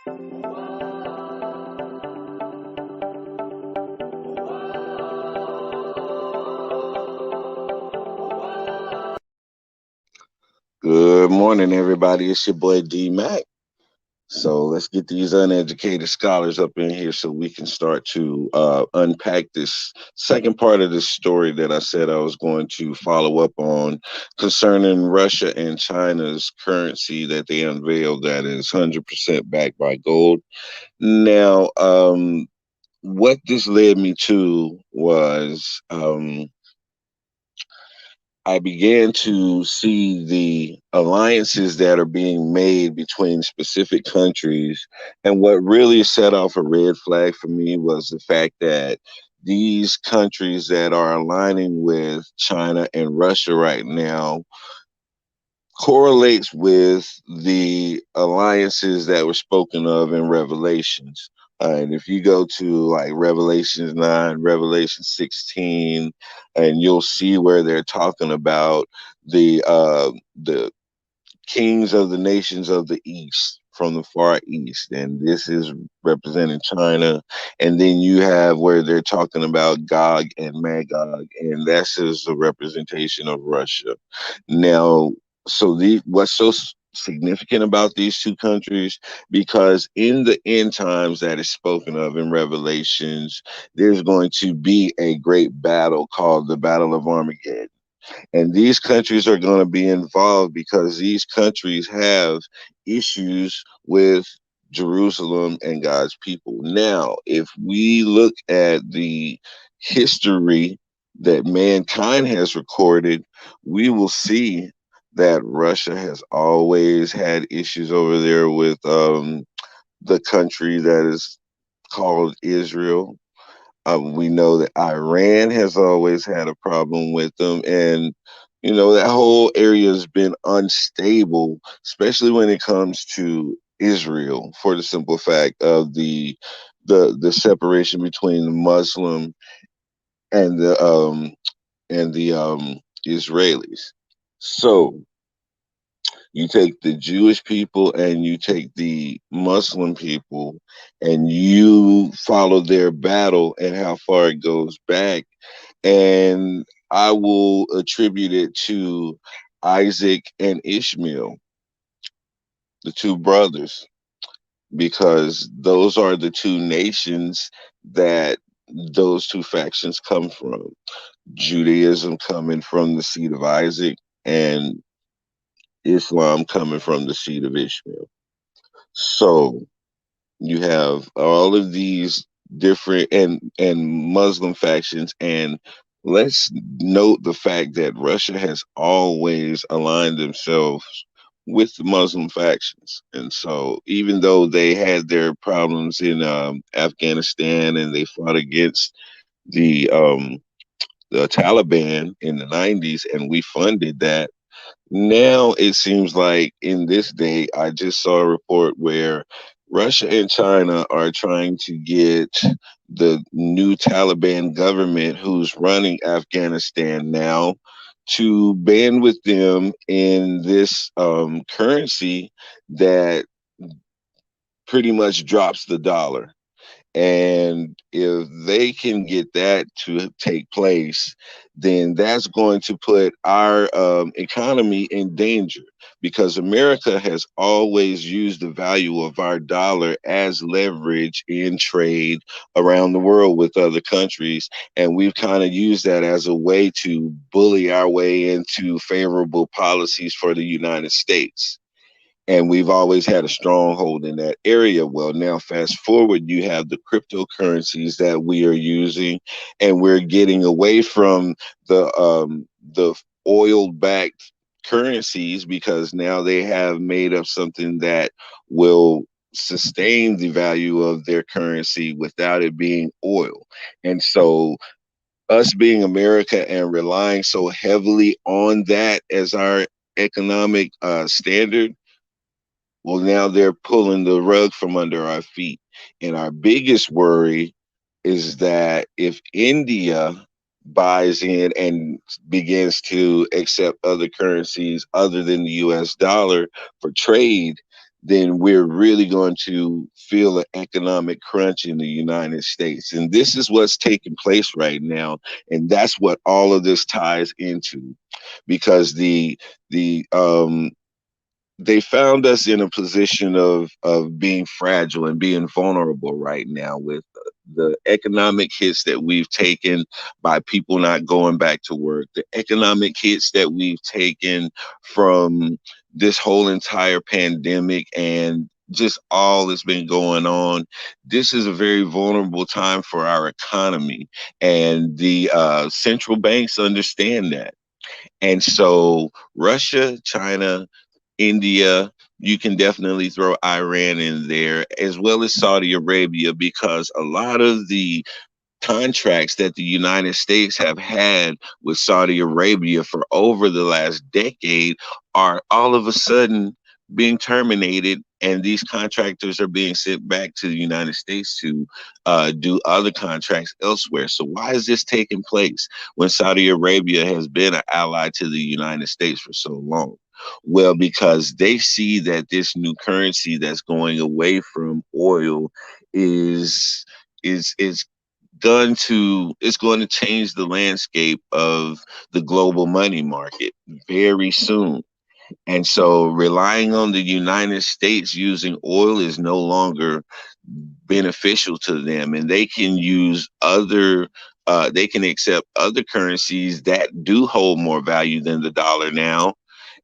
Good morning, everybody. It's your boy D Mac. So let's get these uneducated scholars up in here so we can start to unpack this second part of this story that I said I was going to follow up on concerning Russia and China's currency that they unveiled that is 100% backed by gold. Now, what this led me to was I began to see the alliances that are being made between specific countries. And what really set off a red flag for me was the fact that these countries that are aligning with China and Russia right now correlates with the alliances that were spoken of in Revelations. And if you go to like Revelations 9, Revelation 16, and you'll see where they're talking about the kings of the nations of the east from the far east, and this is representing China. And then you have where they're talking about Gog and Magog, and that's just a representation of Russia. Now, what's so significant about these two countries, because in the end times that is spoken of in Revelations, there's going to be a great battle called the Battle of Armageddon. And these countries are going to be involved because these countries have issues with Jerusalem and God's people. Now, if we look at the history that mankind has recorded, we will see that Russia has always had issues over there with the country that is called Israel. We know that Iran has always had a problem with them, and that whole area has been unstable, especially when it comes to Israel, for the simple fact of the separation between the Muslim and the Israelis. So you take the Jewish people and you take the Muslim people and you follow their battle and how far it goes back. And I will attribute it to Isaac and Ishmael, the two brothers, because those are the two nations that those two factions come from. Judaism coming from the seed of Isaac, and Islam coming from the seed of Ishmael. So you have all of these different and Muslim factions, and let's note the fact that Russia has always aligned themselves with the Muslim factions. And so even though they had their problems in Afghanistan and they fought against the Taliban in the 90s and we funded that, now it seems like in this day, I just saw a report where Russia and China are trying to get the new Taliban government who's running Afghanistan now to band with them in this currency that pretty much drops the dollar. And if they can get that to take place, then that's going to put our economy in danger, because America has always used the value of our dollar as leverage in trade around the world with other countries. And we've kind of used that as a way to bully our way into favorable policies for the United States, and we've always had a stronghold in that area. Well, now fast forward, you have the cryptocurrencies that we are using, and we're getting away from the oil-backed currencies because now they have made up something that will sustain the value of their currency without it being oil. And so us being America and relying so heavily on that as our economic standard, well, now they're pulling the rug from under our feet. And our biggest worry is that if India buys in and begins to accept other currencies other than the US dollar for trade, then we're really going to feel an economic crunch in the United States. And this is what's taking place right now. And that's what all of this ties into, because the they found us in a position of being fragile and being vulnerable right now with the economic hits that we've taken by people not going back to work, the economic hits that we've taken from this whole entire pandemic and just all that's been going on. This is a very vulnerable time for our economy, and the central banks understand that. And so Russia, China, India, you can definitely throw Iran in there, as well as Saudi Arabia, because a lot of the contracts that the United States have had with Saudi Arabia for over the last decade are all of a sudden being terminated, and these contractors are being sent back to the United States to do other contracts elsewhere. So why is this taking place when Saudi Arabia has been an ally to the United States for so long? Well, because they see that this new currency that's going away from oil is it's going to change the landscape of the global money market very soon. And so relying on the United States using oil is no longer beneficial to them, and they can use other they can accept other currencies that do hold more value than the dollar now,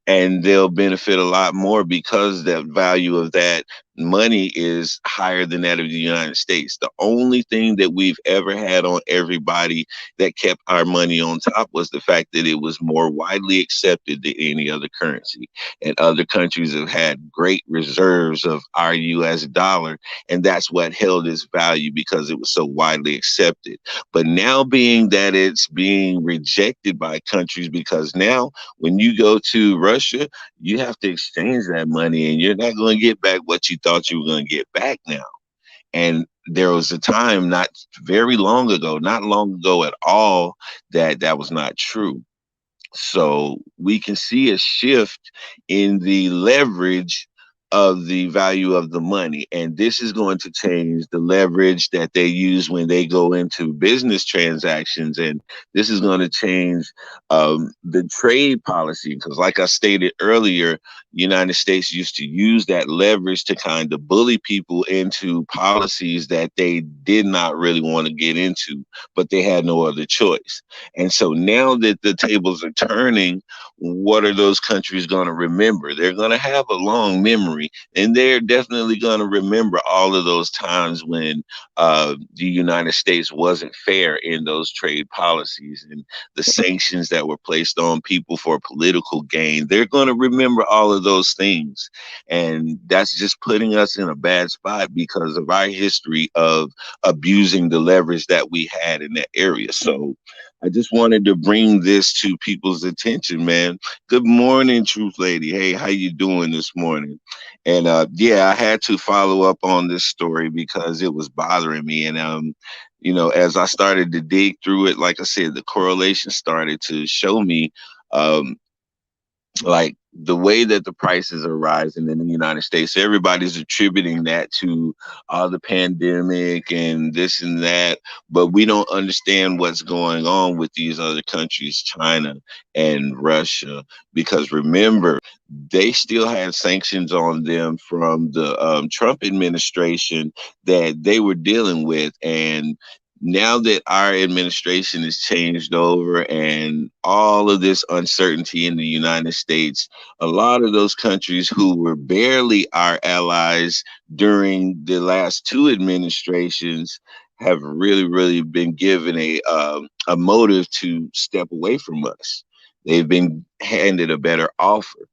and they'll benefit a lot more because the value of that money is higher than that of the United States. The only thing that we've ever had on everybody that kept our money on top was the fact that it was more widely accepted than any other currency. And other countries have had great reserves of our US dollar, and that's what held its value because it was so widely accepted. But now, being that it's being rejected by countries, because now when you go to Russia, you have to exchange that money, and you're not going to get back what you thought you were going to get back now. And there was a time not very long ago, not long ago at all, that that was not true. So we can see a shift in the leverage of the value of the money. And this is going to change the leverage that they use when they go into business transactions. And this is going to change the trade policy. Because, like I stated earlier, United States used to use that leverage to kind of bully people into policies that they did not really want to get into, but they had no other choice. And so now that the tables are turning, what are those countries going to remember? They're going to have a long memory, and they're definitely going to remember all of those times when the United States wasn't fair in those trade policies and the sanctions that were placed on people for political gain. They're going to remember all of those things. And that's just putting us in a bad spot because of our history of abusing the leverage that we had in that area. So I just wanted to bring this to people's attention, man. Good morning, Truth Lady. Hey, how you doing this morning? And yeah, I had to follow up on this story because it was bothering me. And as I started to dig through it, like I said, the correlation started to show me um, like the way that the prices are rising in the United States, everybody's attributing that to the pandemic and this and that, but we don't understand what's going on with these other countries, China and Russia, because remember, they still had sanctions on them from the Trump administration that they were dealing with. And now that our administration has changed over and all of this uncertainty in the United States, a lot of those countries who were barely our allies during the last two administrations have really, really been given a motive to step away from us. They've been handed a better offer.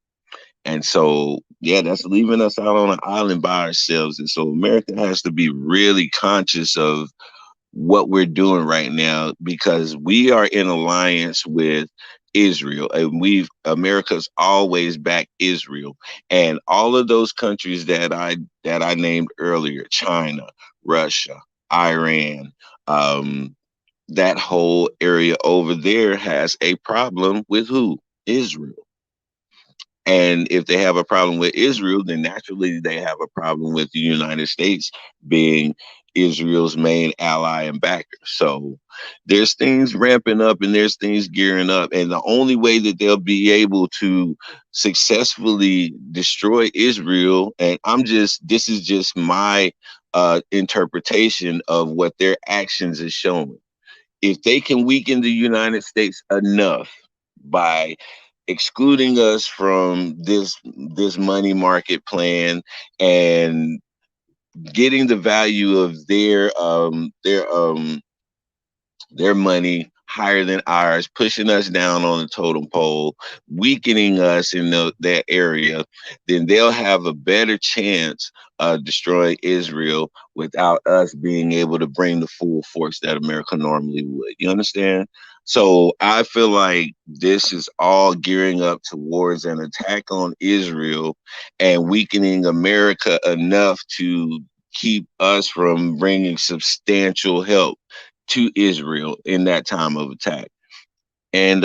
And so, yeah, that's leaving us out on an island by ourselves. And so America has to be really conscious of what we're doing right now, because we are in alliance with Israel, and America's always backed Israel, and all of those countries that I named earlier, China, Russia, Iran, that whole area over there has a problem with who? Israel. And if they have a problem with Israel, then naturally they have a problem with the United States being Israel's main ally and backer. So there's things ramping up and there's things gearing up. And the only way that they'll be able to successfully destroy Israel, and this is just my interpretation of what their actions is showing. If they can weaken the United States enough by excluding us from this money market plan and getting the value of their money higher than ours, pushing us down on the totem pole, weakening us in that area, then they'll have a better chance of destroying Israel without us being able to bring the full force that America normally would. You understand? So I feel like this is all gearing up towards an attack on Israel and weakening America enough to keep us from bringing substantial help to Israel in that time of attack. And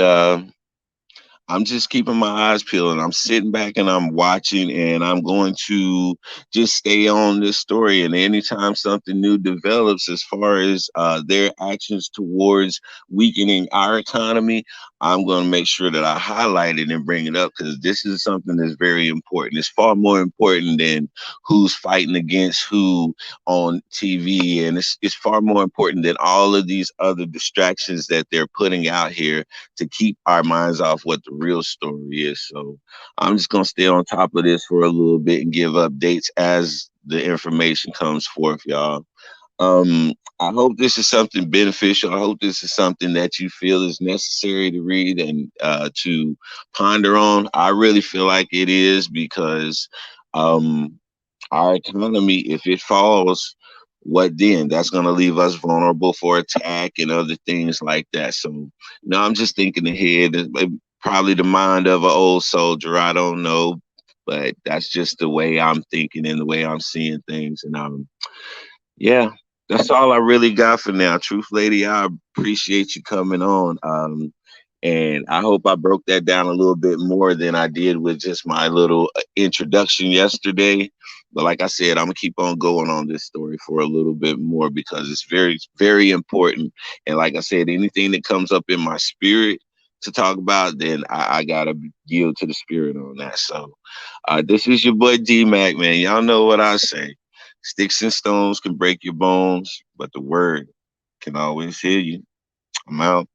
I'm just keeping my eyes peeled. And I'm sitting back and I'm watching, and I'm going to just stay on this story. And anytime something new develops as far as their actions towards weakening our economy, I'm going to make sure that I highlight it and bring it up, because this is something that's very important. It's far more important than who's fighting against who on TV. And it's far more important than all of these other distractions that they're putting out here to keep our minds off what the real story is. So I'm just gonna stay on top of this for a little bit and give updates as the information comes forth, y'all. I hope this is something beneficial. I hope this is something that you feel is necessary to read and to ponder on. I really feel like it is, because um, our economy, if it falls, what then? That's going to leave us vulnerable for attack and other things like that. So, I'm just thinking ahead. Probably the mind of an old soldier. I don't know, but that's just the way I'm thinking and the way I'm seeing things. And yeah, that's all I really got for now. Truth Lady, I appreciate you coming on. And I hope I broke that down a little bit more than I did with just my little introduction yesterday. But like I said, I'm gonna keep on going on this story for a little bit more, because it's very, very important. And like I said, anything that comes up in my spirit to talk about, then I gotta yield to the spirit on that. So this is your boy D Mac, man. Y'all know what I say. Sticks and stones can break your bones, but the word can always heal you. I'm out.